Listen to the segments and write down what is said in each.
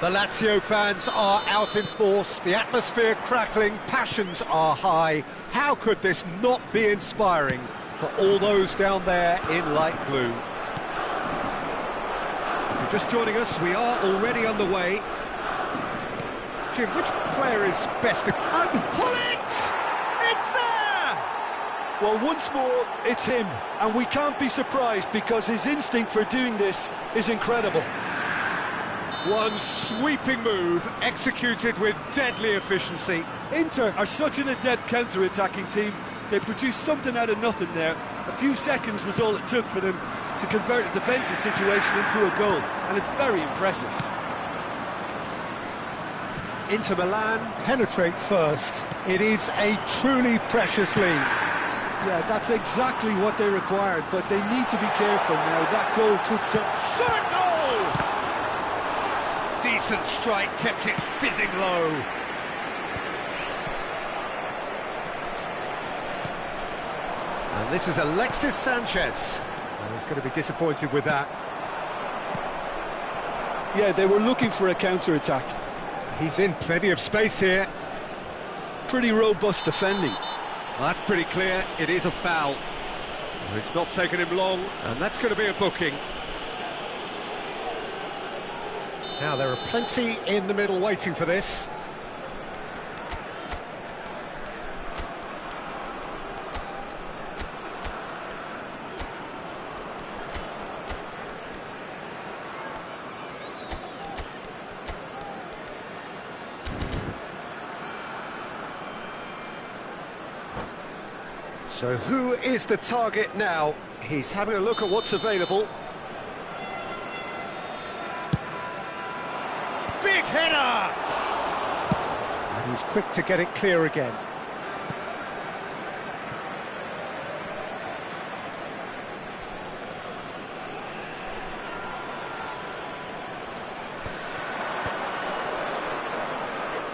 The Lazio fans are out in force, the atmosphere crackling, passions are high. How could this not be inspiring for all those down there in light blue? If you're just joining us, we are already on the way. Jim, which player is best to... And Hullet! It's there! Well, once more, it's him, and we can't be surprised because his instinct for doing this is incredible. One sweeping move, executed with deadly efficiency. Inter are such an adept counter-attacking team. They produced something out of nothing there. A few seconds was all it took for them to convert a defensive situation into a goal, and it's very impressive. Inter Milan penetrate first. It is a truly precious lead. Yeah, that's exactly what they required, but they need to be careful now. That goal could serve... Shot a goal! Decent strike, kept it fizzing low. And this is Alexis Sanchez. And he's going to be disappointed with that. Yeah, they were looking for a counter-attack. He's in plenty of space here. Pretty robust defending. Well, that's pretty clear, it is a foul. It's not taken him long, and that's going to be a booking. Now, there are plenty in the middle waiting for this. So who is the target now? He's having a look at what's available. Big header! And he's quick to get it clear again.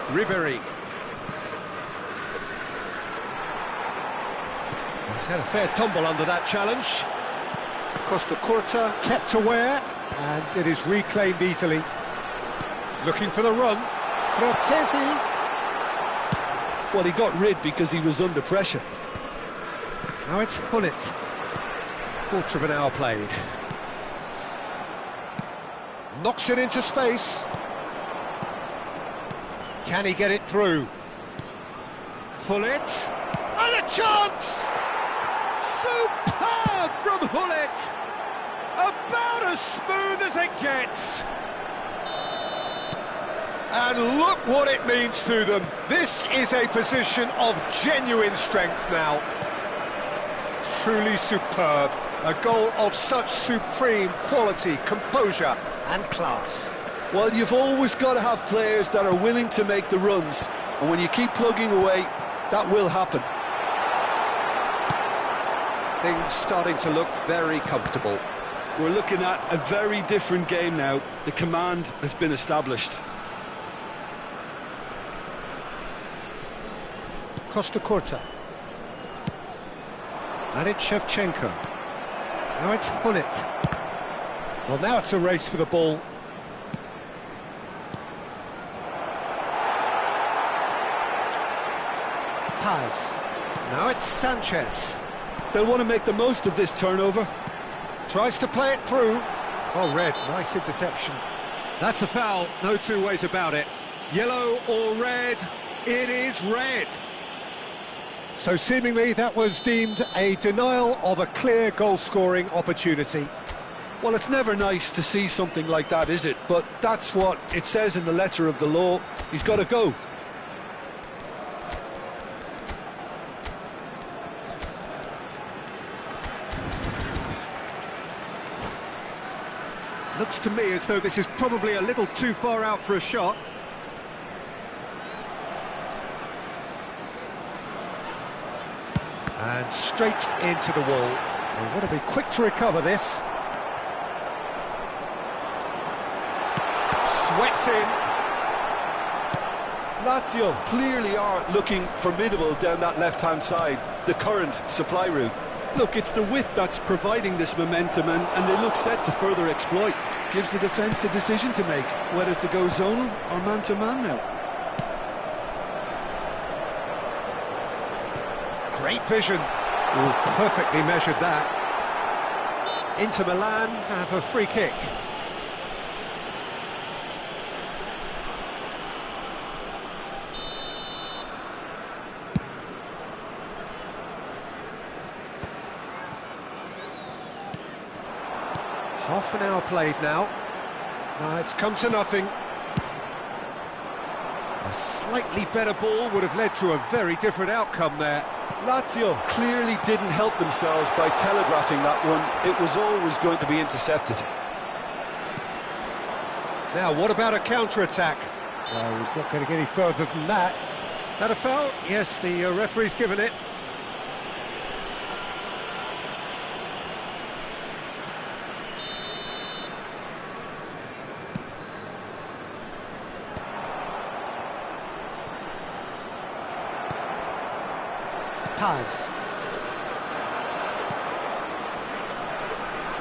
Ribery. He's had a fair tumble under that challenge. Costa Curta kept aware, and it is reclaimed easily. Looking for the run. Frattesi. Well, he got rid because he was under pressure. Now it's Hullet. Quarter of an hour played. Knocks it into space. Can he get it through? Hullet. And a chance! Superb from Hullet! About as smooth as it gets. And look what it means to them. This is a position of genuine strength now. Truly superb. A goal of such supreme quality, composure and class. Well, you've always got to have players that are willing to make the runs. And when you keep plugging away, that will happen. Things starting to look very comfortable. We're looking at a very different game now. The command has been established. Costa Curta. And it's Shevchenko. Now it's Hullet. Well, now it's a race for the ball. Paz. Now it's Sanchez. They'll want to make the most of this turnover. Tries to play it through. Oh, red. Nice interception. That's a foul. No two ways about it. Yellow or red? It is red. So seemingly that was deemed a denial of a clear goal-scoring opportunity. Well, it's never nice to see something like that, is it? But that's what it says in the letter of the law. He's got to go. Looks to me as though this is probably a little too far out for a shot. And straight into the wall. They want to be quick to recover this. Swept in. Lazio clearly are looking formidable down that left-hand side, the current supply route. Look, it's the width that's providing this momentum, and they look set to further exploit. Gives the defence a decision to make, whether to go zonal or man-to-man now. Great vision. Ooh, perfectly measured that. Inter Milan have a free kick. Half an hour played now. It's come to nothing. A slightly better ball would have led to a very different outcome there. Lazio clearly didn't help themselves by telegraphing that one. It was always going to be intercepted. Now, what about a counter-attack? Well, he's not going to get any further than that. That a foul? Yes, the referee's given it. Paz.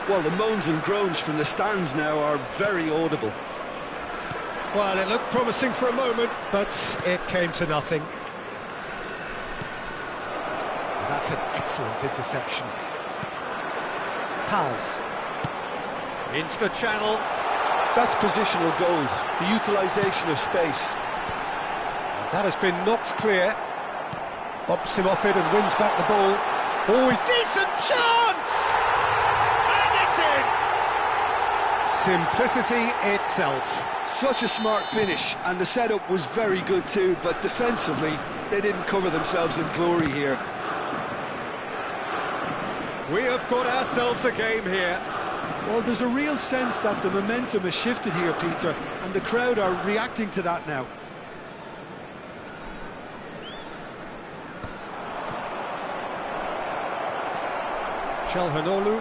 Well, the moans and groans from the stands now are very audible. Well, it looked promising for a moment, but it came to nothing. That's an excellent interception. Paz. Into the channel. That's positional gold, the utilisation of space. That has been knocked clear. Bumps him off it and wins back the ball. Oh, he's decent chance! And it's in! Simplicity itself. Such a smart finish, and the setup was very good too, but defensively, they didn't cover themselves in glory here. We have got ourselves a game here. Well, there's a real sense that the momentum has shifted here, Peter, and the crowd are reacting to that now. Calhanoglu.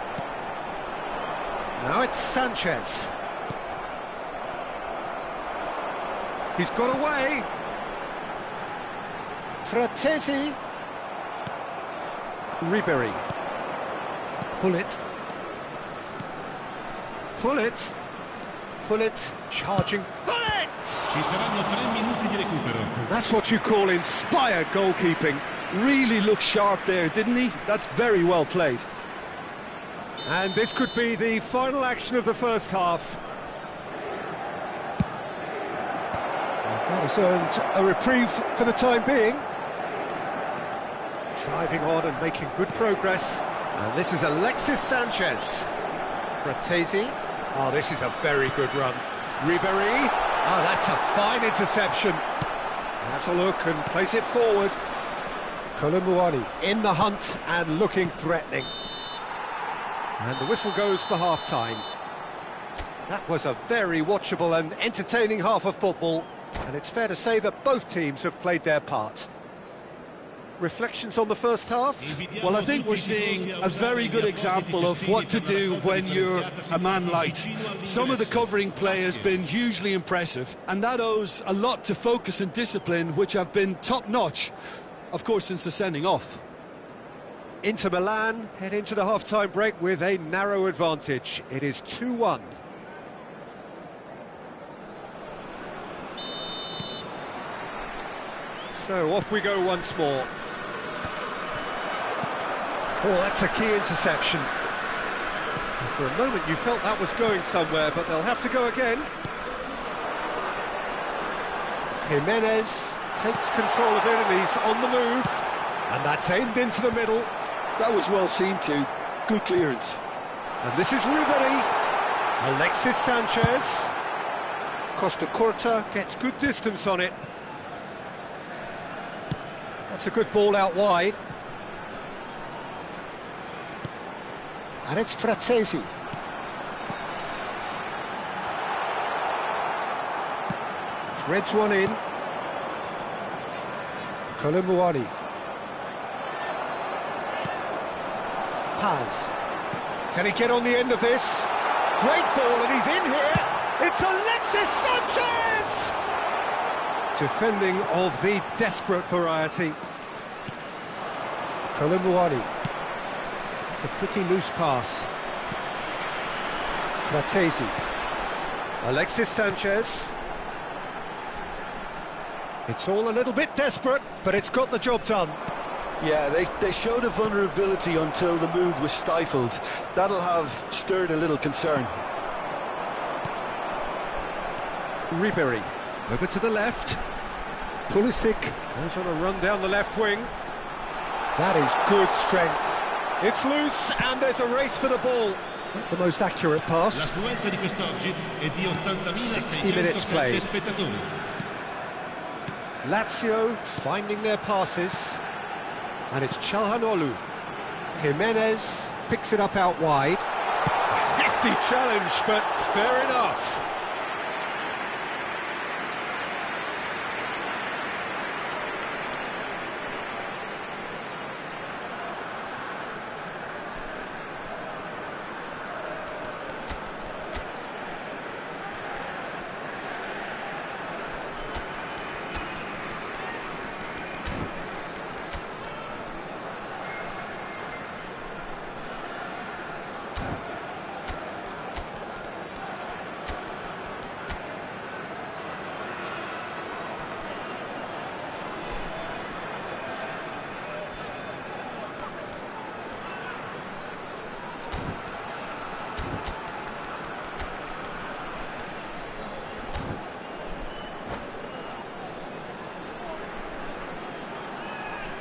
Now it's Sanchez. He's got away. Fratesi. Ribery. Pullet. Pullet. Pullet charging. Pullet! Ci saranno 3 minuti di recupero. That's what you call inspired goalkeeping. Really looked sharp there, didn't he? That's very well played. And this could be the final action of the first half. That has earned a reprieve for the time being. Driving on and making good progress. And this is Alexis Sanchez. Fratesi. Oh, this is a very good run. Ribery. Oh, that's a fine interception. Has a look and plays it forward. Colomboani in the hunt and looking threatening. And the whistle goes for half-time. That was a very watchable and entertaining half of football, and it's fair to say that both teams have played their part. Reflections on the first half? Well, I think we're seeing a very good example of what to do when you're a man light. Some of the covering play has been hugely impressive, and that owes a lot to focus and discipline, which have been top-notch, of course, since the sending off. Inter Milan head into the half-time break with a narrow advantage. It is 2-1. So off we go once more. Oh, that's a key interception. And for a moment you felt that was going somewhere, but they'll have to go again. Jimenez takes control of it and he's on the move. And that's aimed into the middle. That was well seen too. Good clearance. And this is Ribery. Alexis Sanchez. Costa Curta gets good distance on it. That's a good ball out wide. And it's Fratesi. Threads one in. Colomboani. Paz. Can he get on the end of this? Great ball, and he's in here. It's Alexis Sanchez! Defending of the desperate variety. Colomboani. a pretty loose pass. Fratesi. Alexis Sanchez. It's all a little bit desperate, but it's got the job done. Yeah, they showed a vulnerability until the move was stifled. That'll have stirred a little concern. Ribery, over to the left. Pulisic goes on a run down the left wing. That is good strength. It's loose and there's a race for the ball. Not the most accurate pass. 60 minutes played. Lazio finding their passes. And it's Çalhanoğlu. Jimenez picks it up out wide. A hefty challenge, but fair enough.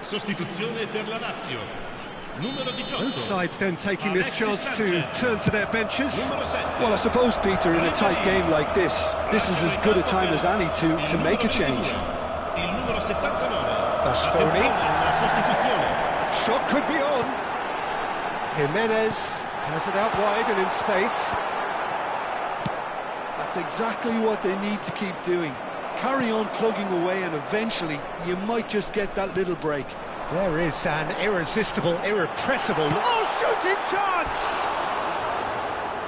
Sostituzione per la Lazio. Numero 18. Both sides then taking this chance to turn to their benches. Well, I suppose, Peter, in a tight game like this is as good a time as any to make a change. Il numero 79. Bastoni. Shot could be on. Jimenez has it out wide and in space. That's exactly what they need to keep doing. Carry on plugging away and eventually you might just get that little break. There is an irresistible, irrepressible... Oh, shooting chance!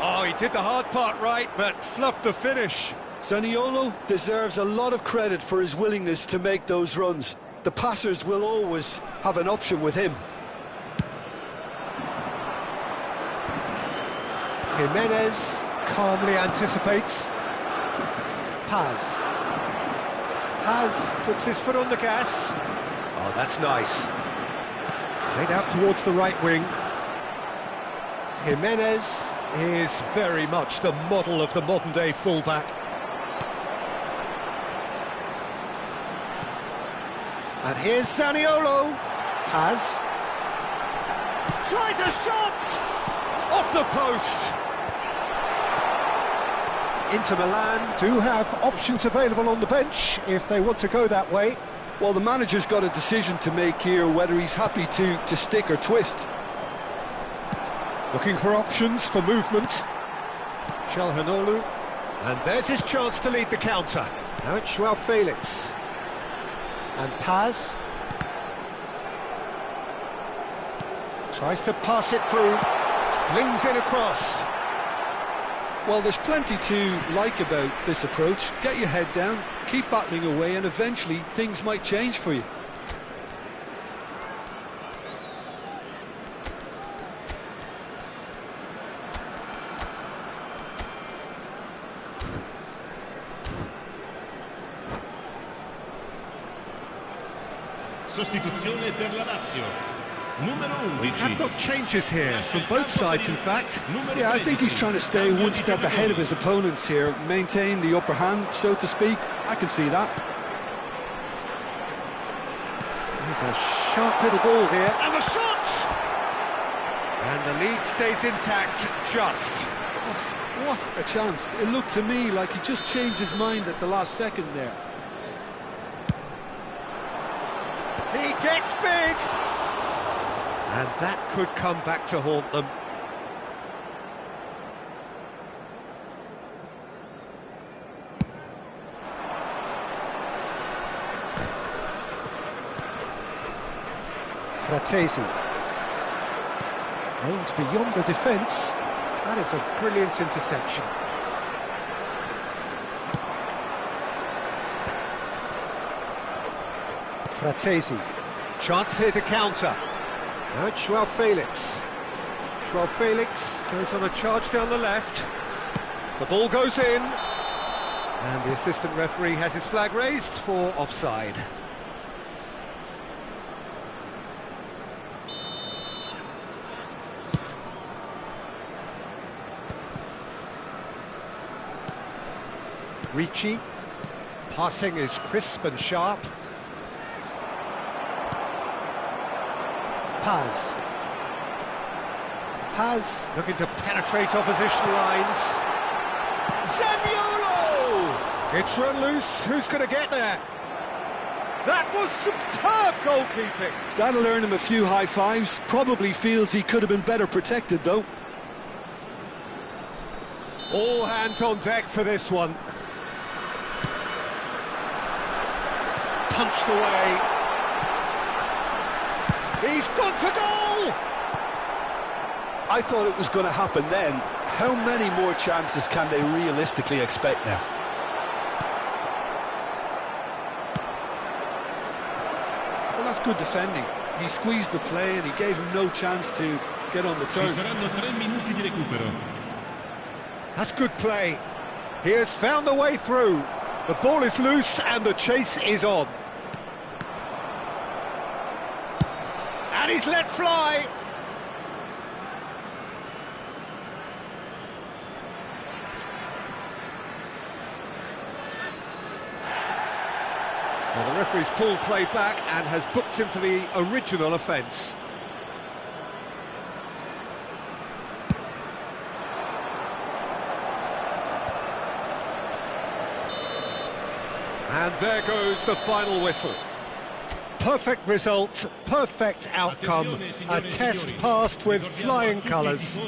Oh, he did the hard part right, but fluffed the finish. Zaniolo deserves a lot of credit for his willingness to make those runs. The passers will always have an option with him. Jimenez calmly anticipates. Paz puts his foot on the gas. Oh, that's nice. Played out towards the right wing. Jimenez is very much the model of the modern-day fullback. And here's Zaniolo. Paz tries a shot! Off the post! Inter Milan do have options available on the bench if they want to go that way. Well, the manager's got a decision to make here, whether he's happy to stick or twist. Looking for options for movement. Çalhanoğlu. And there's his chance to lead the counter. Now it's João Felix. And Paz. Tries to pass it through. Flings it across. Well, there's plenty to like about this approach. Get your head down, keep battling away, and eventually things might change for you. Sostituzione per la Lazio. Numero 11. We have got changes here from both sides, in fact. Yeah, I think he's trying to stay one step ahead of his opponents here, maintain the upper hand, so to speak. I can see that. There's a sharp little ball here, and the shot! And the lead stays intact, just. Oh, what a chance. It looked to me like he just changed his mind at the last second there. He gets big! And that could come back to haunt them. Fratesi. Aimed beyond the defence. That is a brilliant interception. Fratesi. Chance here to counter. Now it's João Felix. Joao Felix goes on a charge down the left. The ball goes in. And the assistant referee has his flag raised for offside. Ricci. Passing is crisp and sharp. Paz looking to penetrate opposition lines. Zaniolo! It's run loose. Who's going to get there? That was superb goalkeeping. That'll earn him a few high fives. Probably feels he could have been better protected, though. All hands on deck for this one. Punched away. He's gone for goal! I thought it was going to happen then. How many more chances can they realistically expect now? Well, that's good defending. He squeezed the play and he gave him no chance to get on the turn. Ci saranno 3 minuti di recupero. That's good play. He has found the way through. The ball is loose and the chase is on. And he's let fly. Well, the referee's pulled play back and has booked him for the original offence. And there goes the final whistle. Perfect result, perfect outcome, a test passed with flying colours.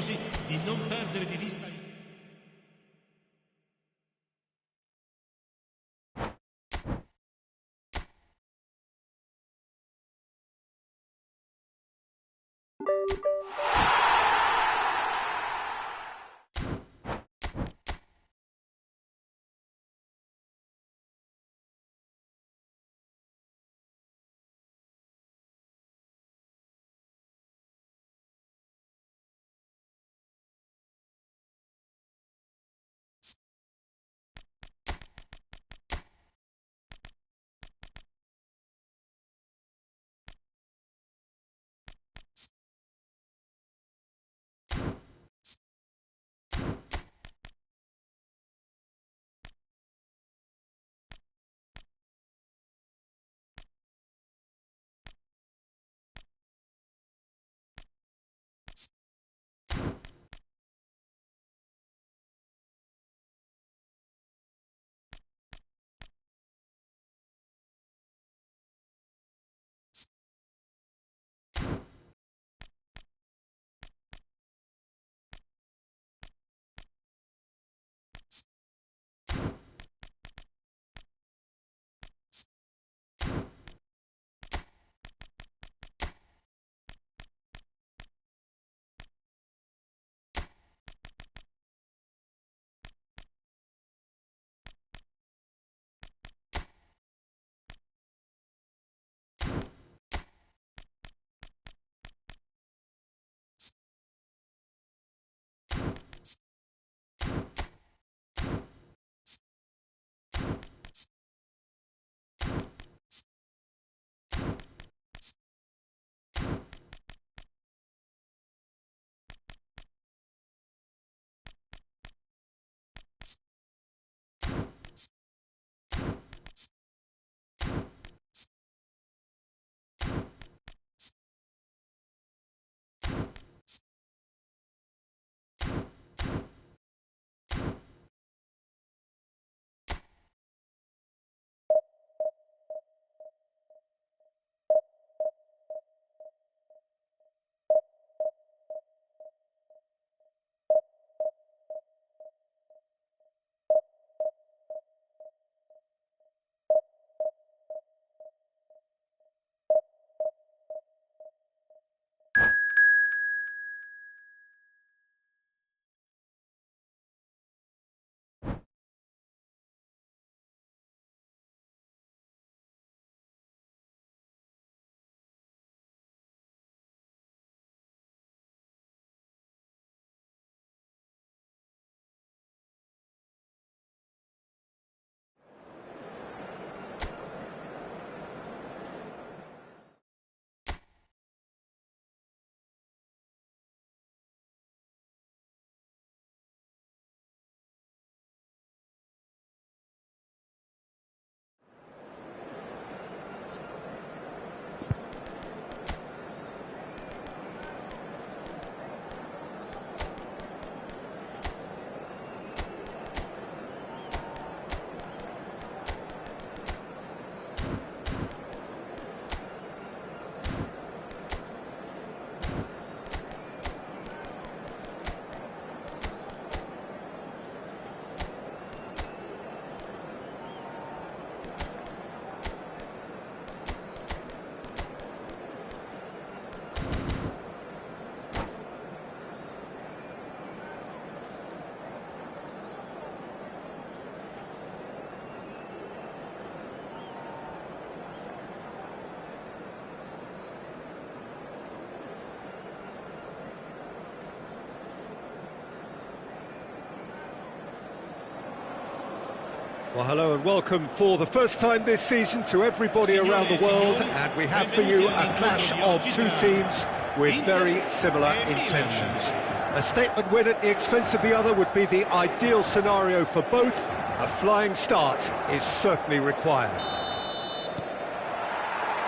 Well, hello and welcome for the first time this season to everybody around the world, and we have for you a clash of two teams with very similar intentions. A statement win at the expense of the other would be the ideal scenario for both. A flying start is certainly required.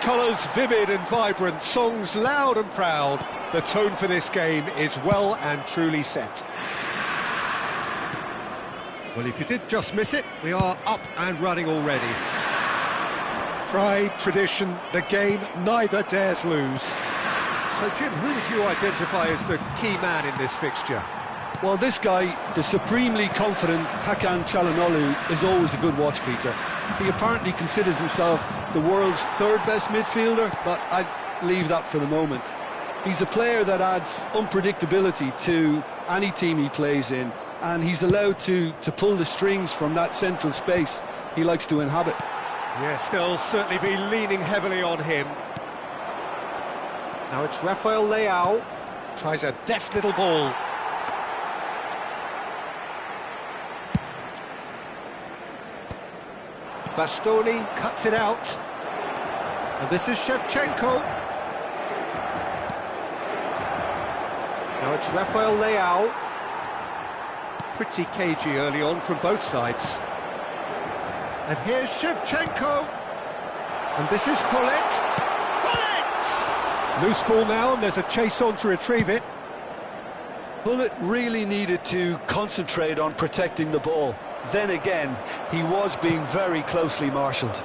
Colours vivid and vibrant, songs loud and proud. The tone for this game is well and truly set. Well, if you did just miss it, we are up and running already. Pride, tradition, the game neither dares lose. So, Jim, who would you identify as the key man in this fixture? Well, this guy, the supremely confident Hakan Çalhanoğlu, is always a good watch, Peter. He apparently considers himself the world's third best midfielder, but I'd leave that for the moment. He's a player that adds unpredictability to any team he plays in, and he's allowed to pull the strings from that central space he likes to inhabit. Yes, they'll certainly be leaning heavily on him. Now it's Rafael Leao, tries a deft little ball. Bastoni cuts it out. And this is Shevchenko. Now it's Rafael Leao. Pretty cagey early on from both sides. And here's Shevchenko. And this is Hullet. Hullet! Loose ball now, and there's a chase on to retrieve it. Hullet really needed to concentrate on protecting the ball. Then again, he was being very closely marshalled.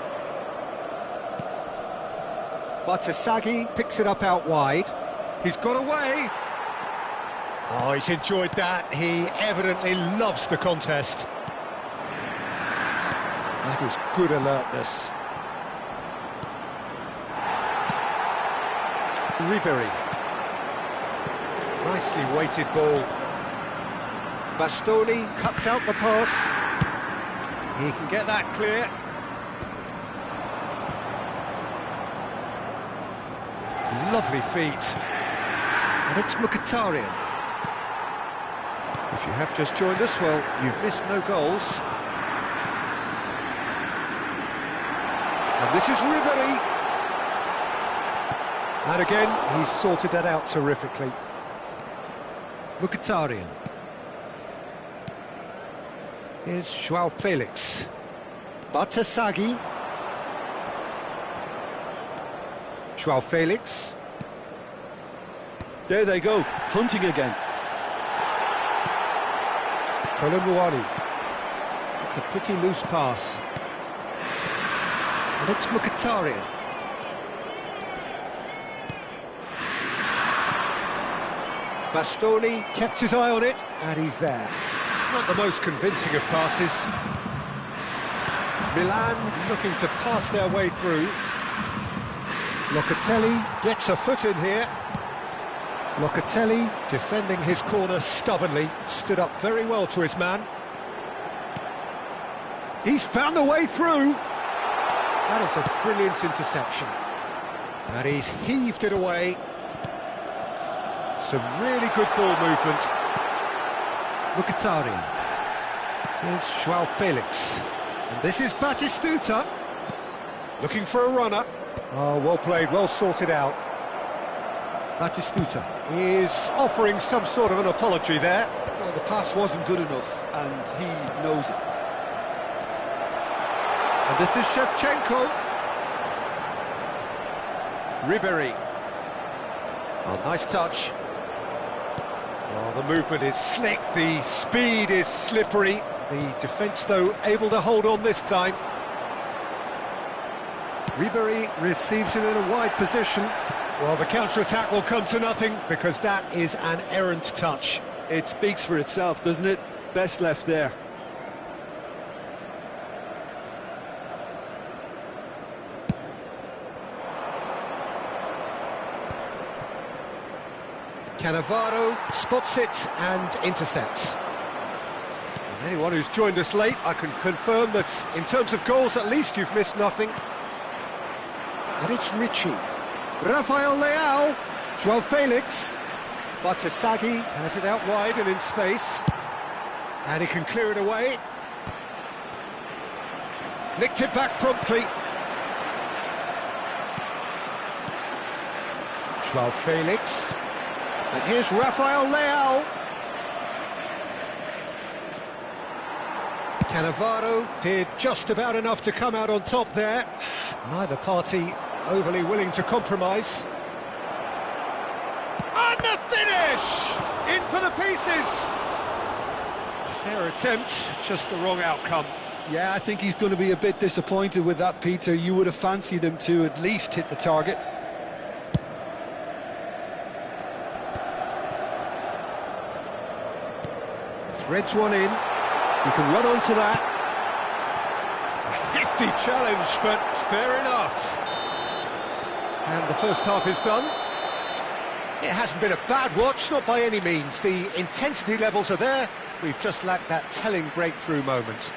Bartasaghi picks it up out wide. He's got away. Oh, he's enjoyed that. He evidently loves the contest. That is good alertness. Ribery. Nicely weighted ball. Bastoni cuts out the pass. He can get that clear. Lovely feet. And it's Mkhitaryan. If you have just joined us, well, you've missed no goals. And this is Ribery. And again, he's sorted that out terrifically. Mkhitaryan. Here's João Felix. Bartasaghi. João Felix. There they go, hunting again. Kolomouani. It's a pretty loose pass. And it's Mkhitaryan. Bastoni kept his eye on it, and he's there. Not the most convincing of passes. Milan looking to pass their way through. Locatelli gets a foot in here. Locatelli defending his corner stubbornly, stood up very well to his man. He's found a way through. That is a brilliant interception. And he's heaved it away. Some really good ball movement. Mkhitaryan. Here's João Felix. And this is Batistuta. Looking for a runner. Oh, well played, well sorted out. Batistuta is offering some sort of an apology there. Well, the pass wasn't good enough, and he knows it. And this is Shevchenko. Ribery. Oh, nice touch. Oh, the movement is slick, the speed is slippery. The defence, though, able to hold on this time. Ribery receives it in a wide position. Well, the counter-attack will come to nothing because that is an errant touch. It speaks for itself, doesn't it? Best left there. Cannavaro spots it and intercepts. And anyone who's joined us late, I can confirm that in terms of goals, at least you've missed nothing. And it's Ricci. Rafael Leao. João Felix. Bartasaghi has it out wide and in space. And he can clear it away. Nicked it back promptly. Joao Felix. And here's Rafael Leao. Cannavaro did just about enough to come out on top there. Neither party overly willing to compromise. And the finish! In for the pieces! Fair attempt, just the wrong outcome. Yeah, I think he's going to be a bit disappointed with that, Peter. You would have fancied him to at least hit the target. Threads one in. You can run onto that. A hefty challenge, but fair enough. And the first half is done. It hasn't been a bad watch, not by any means. The intensity levels are there. We've just lacked that telling breakthrough moment.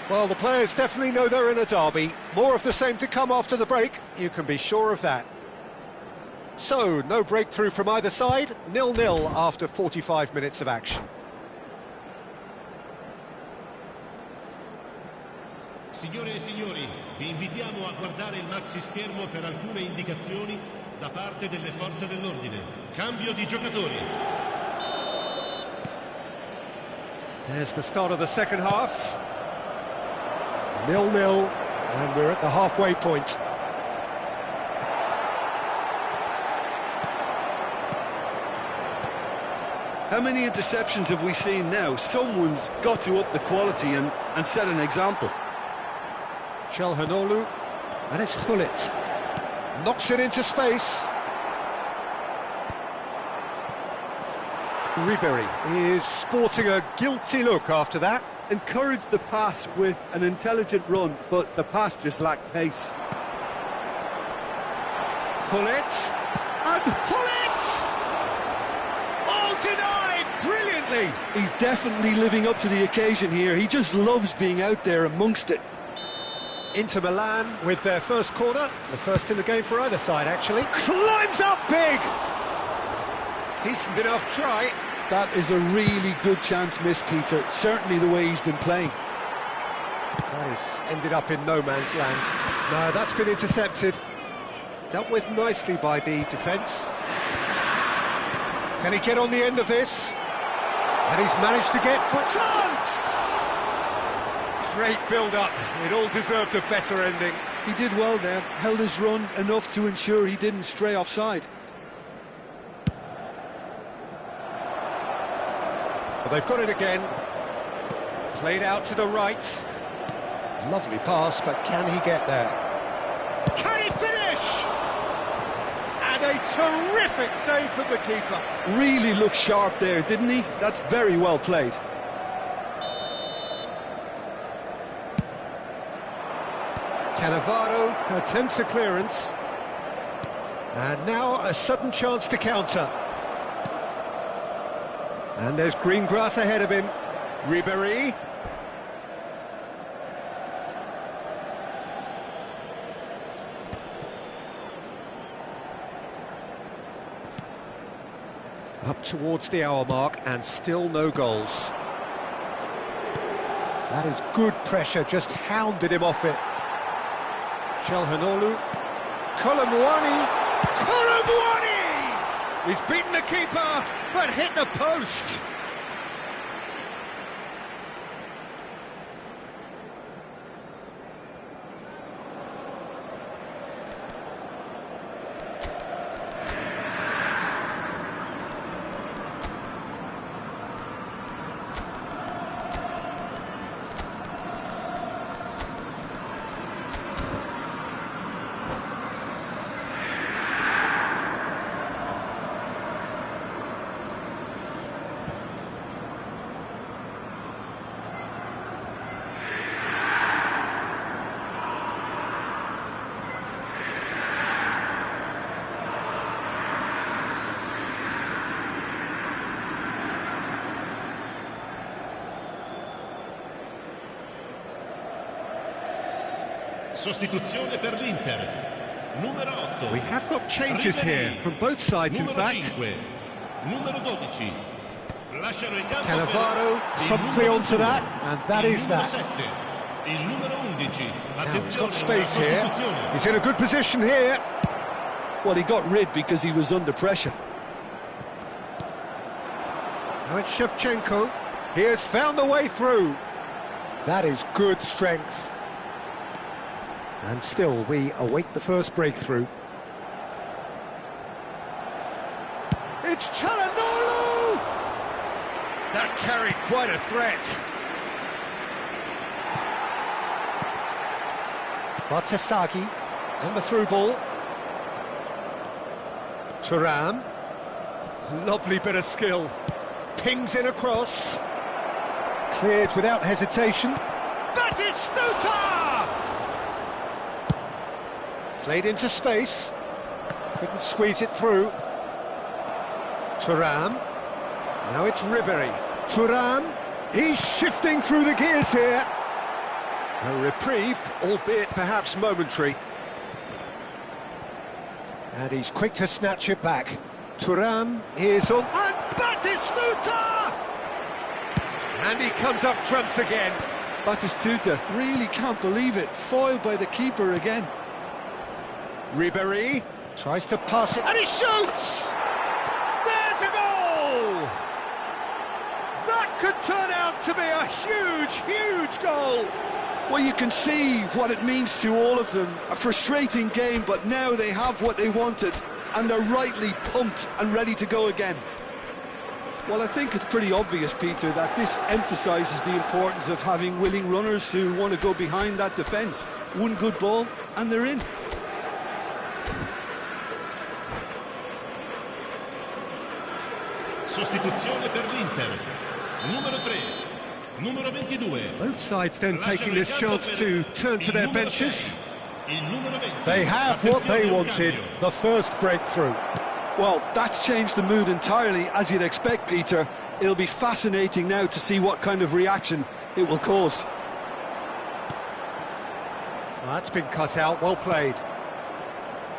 Well, the players definitely know they're in a derby. More of the same to come after the break, you can be sure of that. So, no breakthrough from either side, 0-0 after 45 minutes of action. Signore e signori, vi invitiamo a guardare il maxi schermo per alcune indicazioni da parte delle forze dell'ordine. Cambio di giocatori. There's the start of the second half. 0-0, and we're at the halfway point. How many interceptions have we seen now? Someone's got to up the quality and set an example. Çalhanoğlu, and it's Gullit. Knocks it into space. Ribery is sporting a guilty look after that. Encouraged the pass with an intelligent run, but the pass just lacked pace. Gullit, and Gullit! Oh, denied brilliantly! He's definitely living up to the occasion here. He just loves being out there amongst it. Inter Milan with their first corner, the first in the game for either side actually. Climbs up big! Decent enough try. That is a really good chance missed, Peter. Certainly the way he's been playing. That has ended up in no man's land. No, that's been intercepted. Dealt with nicely by the defence. Can he get on the end of this? And he's managed to get for chance! Great build-up. It all deserved a better ending. He did well there, held his run enough to ensure he didn't stray offside. Well, they've got it again. Played out to the right. Lovely pass, but can he get there? Can he finish? And a terrific save from the keeper. Really looked sharp there, didn't he? That's very well played. Cannavaro attempts a clearance. And now a sudden chance to counter. And there's green grass ahead of him. Ribery. Up towards the hour mark and still no goals. That is good pressure, just hounded him off it. Çalhanoğlu. Kolomwani! He's beaten the keeper, but hit the post. Sostituzione per l'Inter. Numero 8. We have got changes here from both sides, in fact. 5. Numero 12. Lasciano il campo. Cannavaro promptly onto that, and that is that. 7. Il numero 11. Now he's got space here. He's in a good position here. Well, he got rid because he was under pressure. Now it's Shevchenko. He has found the way through. That is good strength. And still, we await the first breakthrough. It's Çalhanoğlu! That carried quite a threat. Bartasagi, and the through ball. Thuram. Lovely bit of skill. Pings in across. Cleared without hesitation. Batistuta! Played into space. Couldn't squeeze it through. Thuram. Now it's Ribéry. Thuram. He's shifting through the gears here. A reprieve, albeit perhaps momentary. And he's quick to snatch it back. Thuram is on... And Batistuta! And he comes up trumps again. Batistuta really can't believe it. Foiled by the keeper again. Ribéry tries to pass it, and he shoots! There's a goal! That could turn out to be a huge, huge goal! Well, you can see what it means to all of them. A frustrating game, but now they have what they wanted, and they're rightly pumped and ready to go again. Well, I think it's pretty obvious, Peter, that this emphasises the importance of having willing runners who want to go behind that defence. One good ball, and they're in. Sostituzione per l'Inter. Numero 3. Numero 22. Both sides then taking this chance to turn to their benches. They have what they wanted, the first breakthrough. Well, that's changed the mood entirely, as you'd expect, Peter. It'll be fascinating now to see what kind of reaction it will cause. Well, that's been cut out, well played.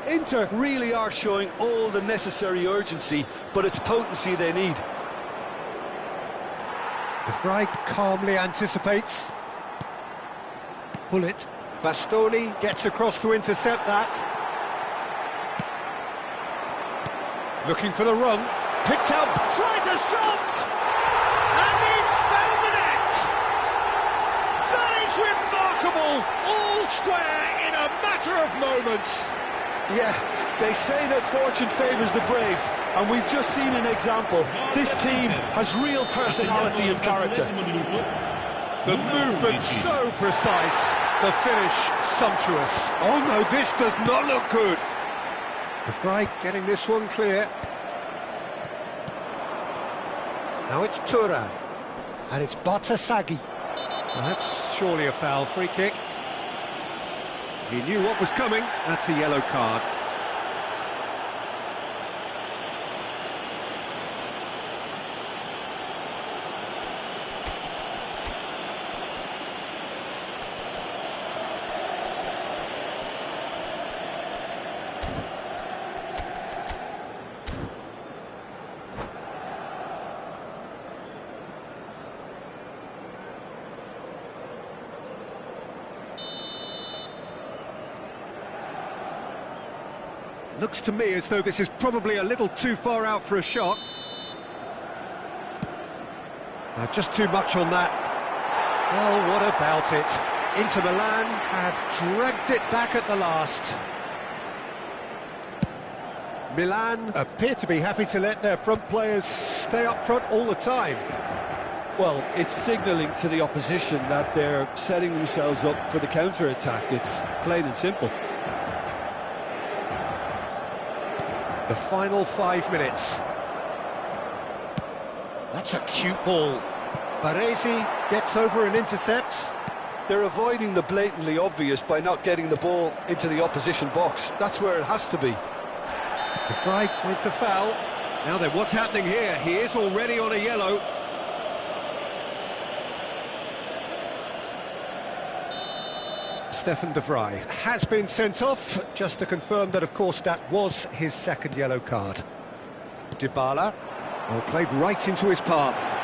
Inter really are showing all the necessary urgency, but it's potency they need. De Vrij calmly anticipates. Hullet. Bastoni gets across to intercept that. Looking for the run. Picked up. Tries a shot! And he's found the net! That is remarkable! All square in a matter of moments. Yeah, they say that fortune favours the brave, and we've just seen an example. This team has real personality and character. The movement so precise, the finish sumptuous. Oh no, this does not look good. De Vrij getting this one clear. Now it's Thuram, and it's Bartasagi. Well, that's surely a foul, free kick. He knew what was coming, that's a yellow card. Looks to me as though this is probably a little too far out for a shot. Just too much on that. Well, what about it? Inter Milan have dragged it back at the last. Milan appear to be happy to let their front players stay up front all the time. Well, it's signalling to the opposition that they're setting themselves up for the counter-attack. It's plain and simple. The final 5 minutes. That's a cute ball. Baresi gets over and intercepts. They're avoiding the blatantly obvious by not getting the ball into the opposition box. That's where it has to be. De Vrij with the foul. Now then, what's happening here? He is already on a yellow. Stefan De Vrij has been sent off, just to confirm that, of course, that was his second yellow card. Dybala, well, played right into his path.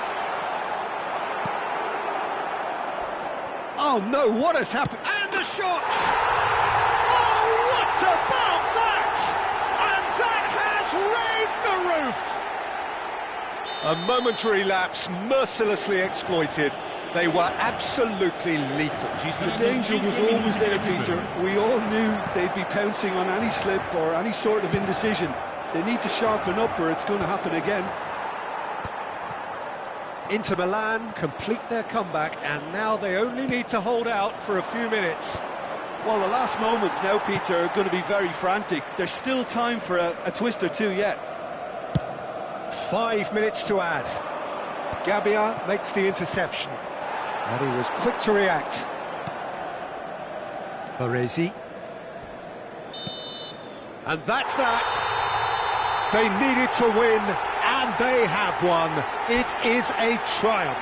Oh no, what has happened? And the shots! Oh, what about that? And that has raised the roof! A momentary lapse, mercilessly exploited. They were absolutely lethal. The danger was always there, Peter. We all knew they'd be pouncing on any slip or any sort of indecision. They need to sharpen up or it's going to happen again. Inter Milan complete their comeback, and now they only need to hold out for a few minutes. Well, the last moments now, Peter, are going to be very frantic. There's still time for a twist or two yet. 5 minutes to add. Gabbia makes the interception, and he was quick to react. Baresi. And that's that. They needed to win, and they have won. It is a triumph.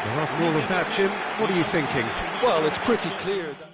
Well, after all of that, Jim, what are you thinking? Well, it's pretty clear that...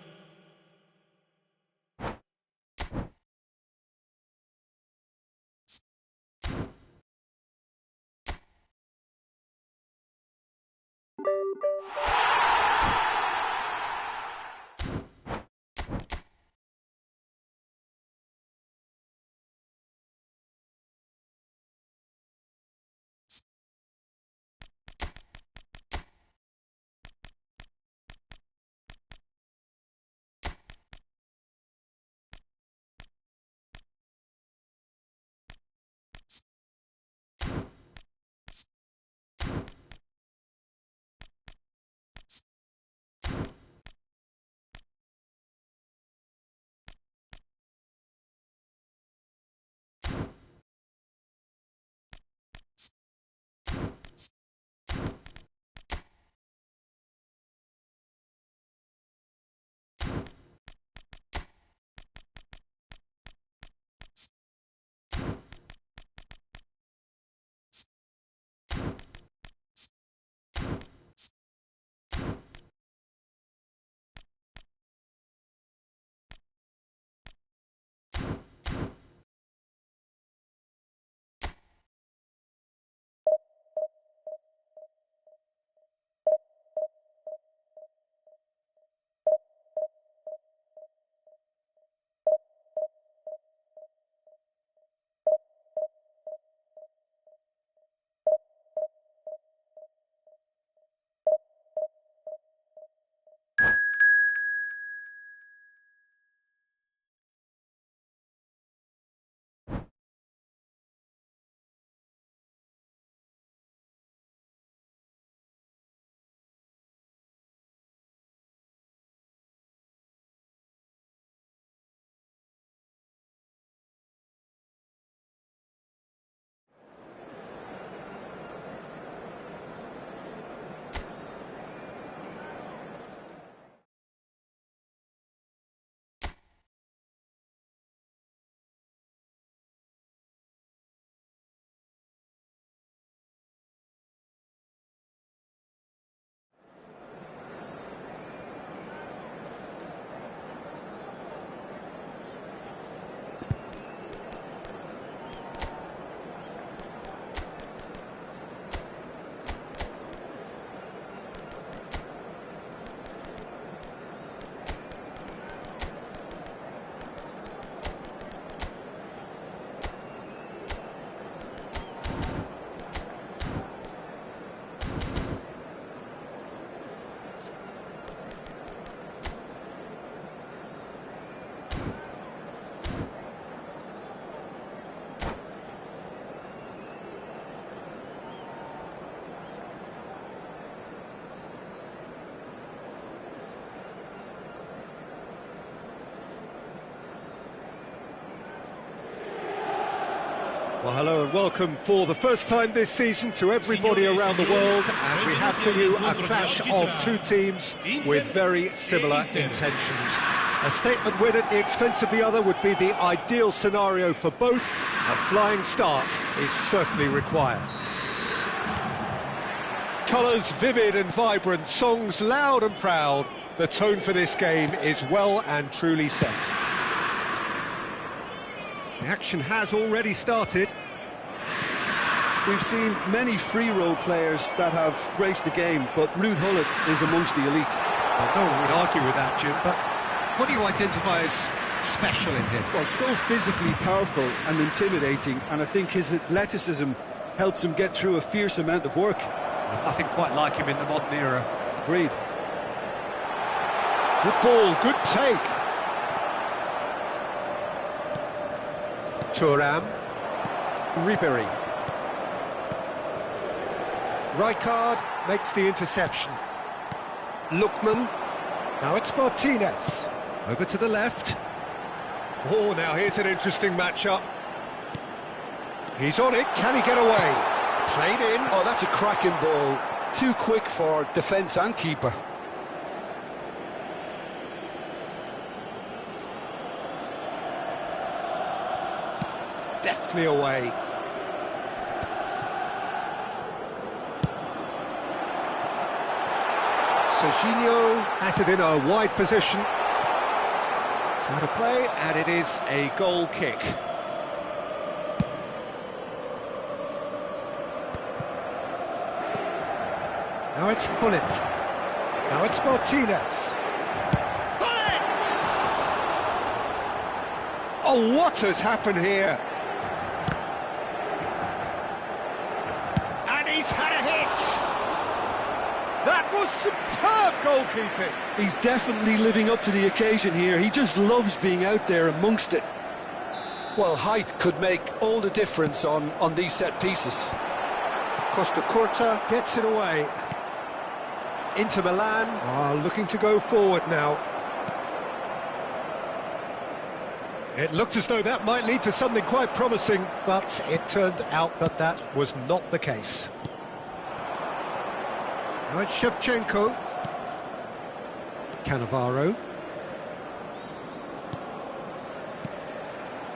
Well, hello and welcome for the first time this season to everybody around the world, and we have for you a clash of two teams with very similar intentions. A statement win at the expense of the other would be the ideal scenario for both. A flying start is certainly required. Colours vivid and vibrant, songs loud and proud. The tone for this game is well and truly set. The action has already started. We've seen many free role players that have graced the game, but Ruud Gullit is amongst the elite. Well, no one would argue with that, Jim, but what do you identify as special in him? Well, so physically powerful and intimidating, and I think his athleticism helps him get through a fierce amount of work. Nothing quite like him in the modern era. Agreed. Good ball, good take. Thuram. Ribéry. Rijkaard makes the interception. Lookman. Now it's Martinez. Over to the left. Oh, now here's an interesting matchup. He's on it, can he get away? Played in. Oh, that's a cracking ball. Too quick for defence and keeper. Deftly away. Serginho has it in a wide position. It's out of play, and it is a goal kick. Now it's Gullit. Now it's Martinez. Gullit! Oh, what has happened here? And he's had a hit! That was superb goalkeeping! He's definitely living up to the occasion here. He just loves being out there amongst it. Well, height could make all the difference on these set pieces. Costa Curta gets it away. Inter Milan are looking to go forward now. It looked as though that might lead to something quite promising, but it turned out that that was not the case. Now it's Shevchenko. Cannavaro.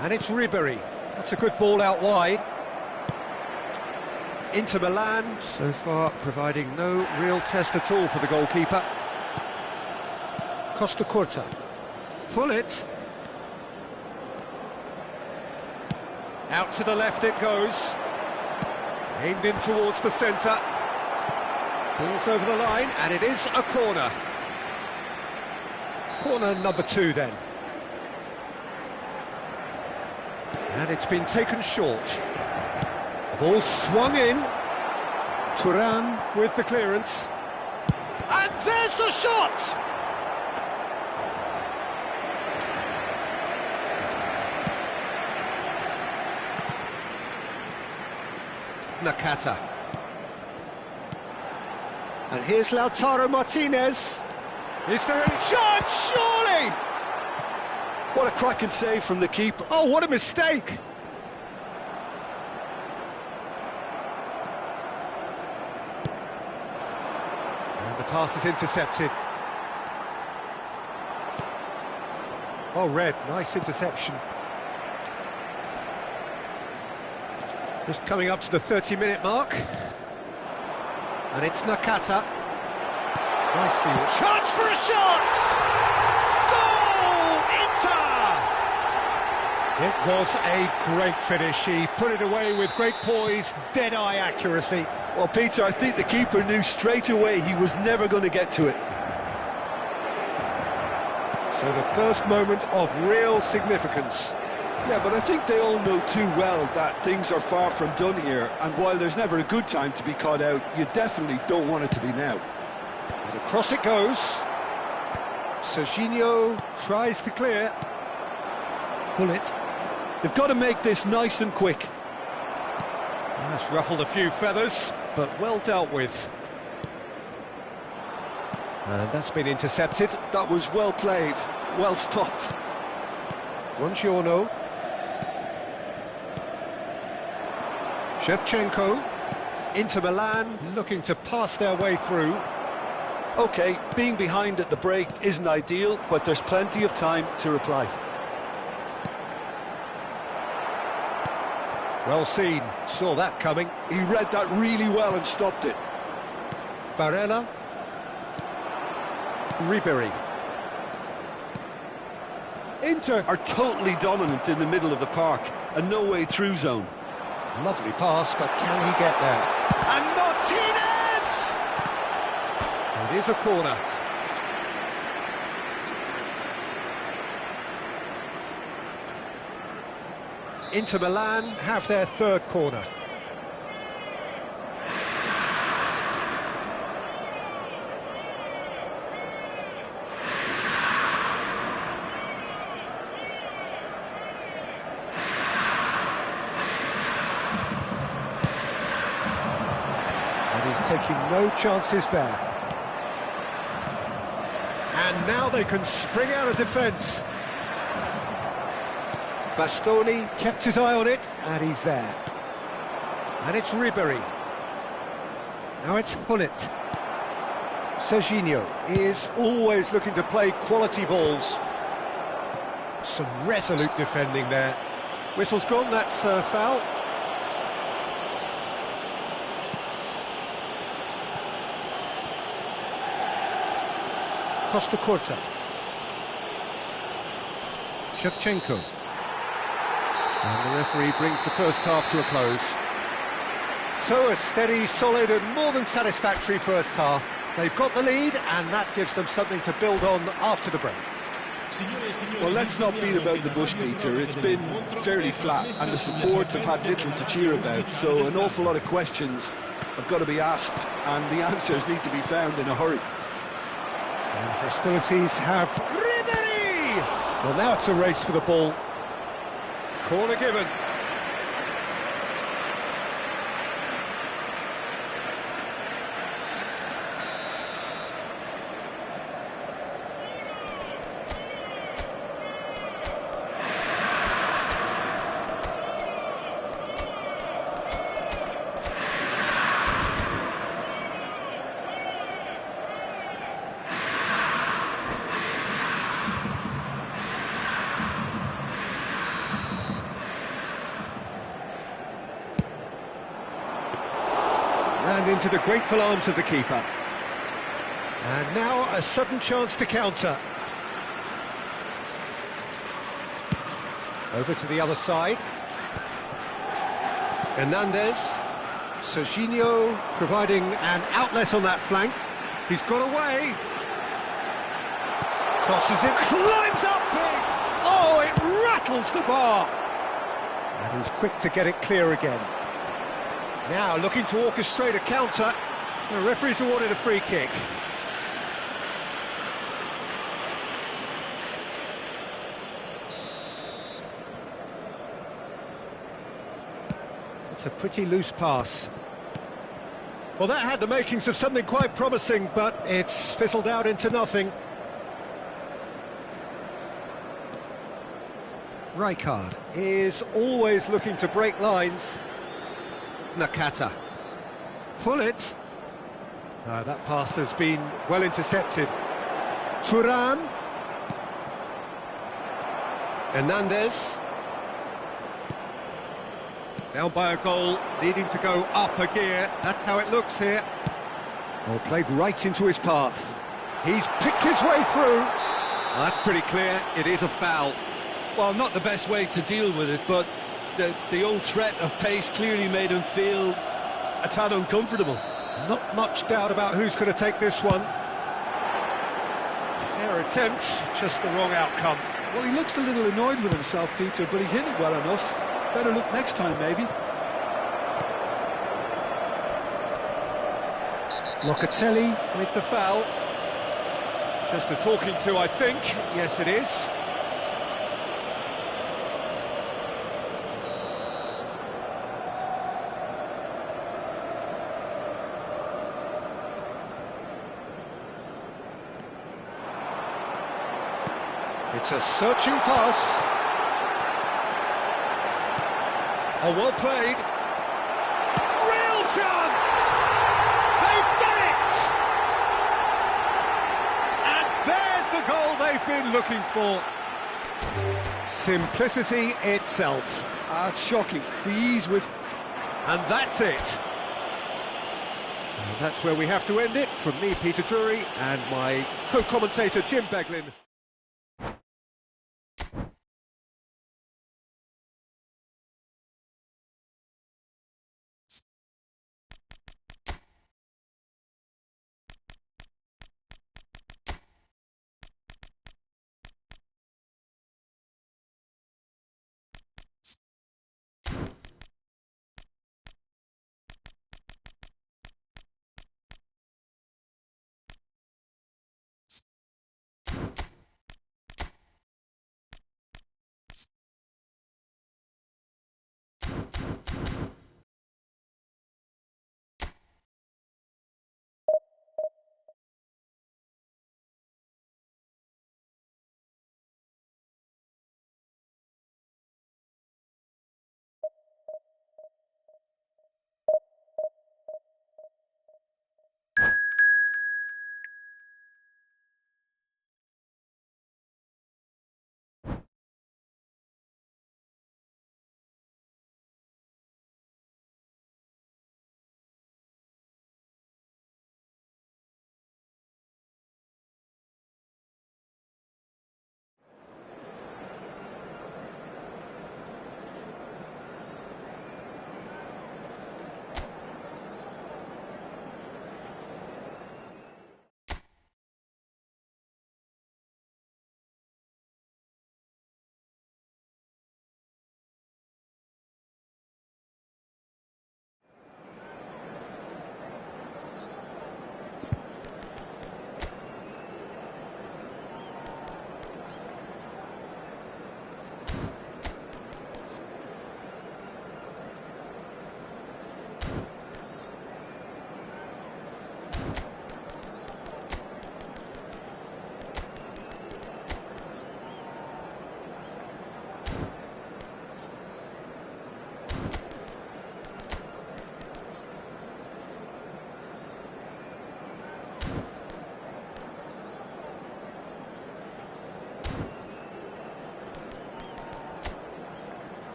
And it's Ribéry. That's a good ball out wide. Inter Milan, so far providing no real test at all for the goalkeeper. Costa Curta. Gullit. Out to the left it goes. Aimed in towards the centre. Ball's over the line, and it is a corner. Corner number 2 then. And it's been taken short. Ball swung in. Thuram with the clearance. And there's the shot! Nakata. And here's Lautaro Martinez. Is there any chance? Surely! What a cracking save from the keeper. Oh, what a mistake! And the pass is intercepted. Oh, Red, nice interception. Just coming up to the 30-minute mark. And it's Nakata. Nicely. Chance for a shot! Goal! Inter! It was a great finish. He put it away with great poise, dead-eye accuracy. Well, Peter, I think the keeper knew straight away he was never going to get to it. So the first moment of real significance. Yeah, but I think they all know too well that things are far from done here, and while there's never a good time to be caught out, you definitely don't want it to be now. And across it goes. Serginho tries to clear. Gullit. They've got to make this nice and quick. That's ruffled a few feathers, but well dealt with. And that's been intercepted. That was well played, well stopped. Buongiorno. Shevchenko. Inter Milan looking to pass their way through. OK, being behind at the break isn't ideal, but there's plenty of time to reply. Well seen, saw that coming. He read that really well and stopped it. Barella. Ribéry. Inter are totally dominant in the middle of the park, a no-way-through zone. Lovely pass, but can he get there? And Martinez! It is a corner. Inter Milan have their third corner. And he's taking no chances there. And now they can spring out of defence. Bastoni kept his eye on it, and he's there. And it's Ribéry. Now it's Hullet. Serginho is always looking to play quality balls. Some resolute defending there. Whistle's gone, that's a foul. Costa Curta. Shevchenko. And the referee brings the first half to a close. So a steady, solid and more than satisfactory first half. They've got the lead and that gives them something to build on after the break. Well, let's not beat about the bush, Peter. It's been fairly flat and the support have had little to cheer about. So an awful lot of questions have got to be asked and the answers need to be found in a hurry. And hostilities have Ribéry! Well, now it's a race for the ball. Corner given. And into the grateful arms of the keeper. And now a sudden chance to counter. Over to the other side. Hernandez. Serginho providing an outlet on that flank. He's got away. Crosses it, climbs up big. Oh, it rattles the bar. And he's quick to get it clear again. Now looking to orchestrate a counter. The referee's awarded a free kick. It's a pretty loose pass. Well, that had the makings of something quite promising, but it's fizzled out into nothing. Rijkaard is always looking to break lines. Nakata. Hullet. That pass has been well intercepted. Thuram. Hernandez. Down by a goal, needing to go up a gear. That's how it looks here. Well, played right into his path. He's picked his way through. That's pretty clear, it is a foul. Well, not the best way to deal with it, but the old threat of pace clearly made him feel a tad uncomfortable. Not much doubt about who's going to take this one. Fair attempt, just the wrong outcome. Well, he looks a little annoyed with himself, Peter, but he hit it well enough. Better look next time, maybe. Locatelli with the foul. Just a talking to, I think. Yes, it is. It's a searching pass. Oh, well played. Real chance! They've done it! And there's the goal they've been looking for. Simplicity itself. It's shocking. The ease with... And that's it. And that's where we have to end it. From me, Peter Drury, and my co-commentator, Jim Beglin.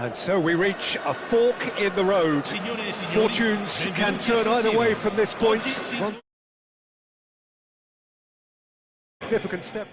And so we reach a fork in the road. Fortunes can turn either way from this point. One significant step.